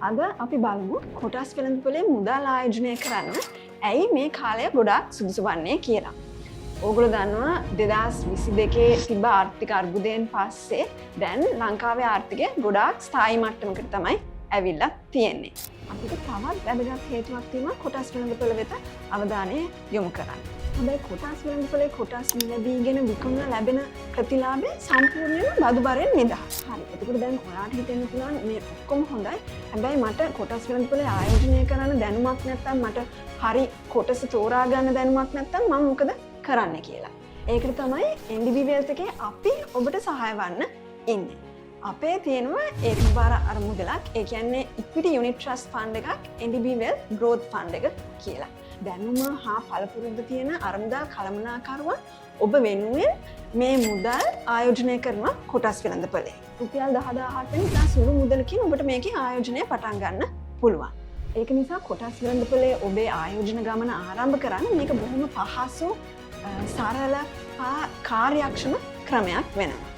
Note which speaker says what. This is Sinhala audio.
Speaker 1: අද අපි බලමු කොටස් වෙළඳපොලේ මුදල් ආයෝජනය කරන්න ඇයි මේ කාලය ගොඩාක් සුදුසු වන්නේ කියලා. ඕගොල්ලෝ දන්නවා 2022 තිබ්බ ආර්ථික අර්බුදයෙන් පස්සේ දැන් ලංකාවේ ආර්ථිකය ගොඩාක් ස්ථායී මට්ටමකට තමයි ඇවිල්ලා තියෙන්නේ. අපිට තවත් වැදගත් හේතුවක් තියෙනවා කොටස් වෙළඳපොළ වෙත අවධානය යොමු කරන්න. හැබැයි කොටස් වෙළඳපොලේ කොටස් මිලදීගෙන විකුණන ලැබෙන ප්‍රතිලාභය සම්පූර්ණයෙන්ම බදු බරෙන් නිදහස්. හරි. එතකොට දැන් ඔයාලට හිතෙන්න පුළුවන් මේ ඔක්කොම හොඳයි. හැබැයි මට කොටස් වෙළඳපොලේ ආයෝජනය කරන්න දැනුමක් නැත්නම් මට හරි කොටස තෝරා ගන්න දැනුමක් නැත්නම් මම මොකද කරන්න කියලා. ඒකට තමයි NDB Wealth එකේ අපි ඔබට සහාය වන්න ඉන්නේ. අපේ තියෙනවා ඒකබාර අරමුදලක්. ඒ කියන්නේ equity unit trust fund එකක් NDB Wealth growth fund එක කියලා. දැනුම හා පළපුරුද්ද තියෙන අරමුදල් කළමනාකරුවන් ඔබ වෙනුවෙන් මේ මුදල් ආයෝජනය කරන කොටස් වෙළඳපොලේ. රුපියල් 10000ක් වෙන ඉතා සුළු මුදලකින් ඔබට මේකේ ආයෝජනය පටන් ගන්න පුළුවන්. ඒක නිසා කොටස් වෙළඳපොලේ ඔබේ ආයෝජන ගමන ආරම්භ කරන්න මේක බොහොම පහසු සරල හා කාර්යක්ෂම ක්‍රමයක් වෙනවා.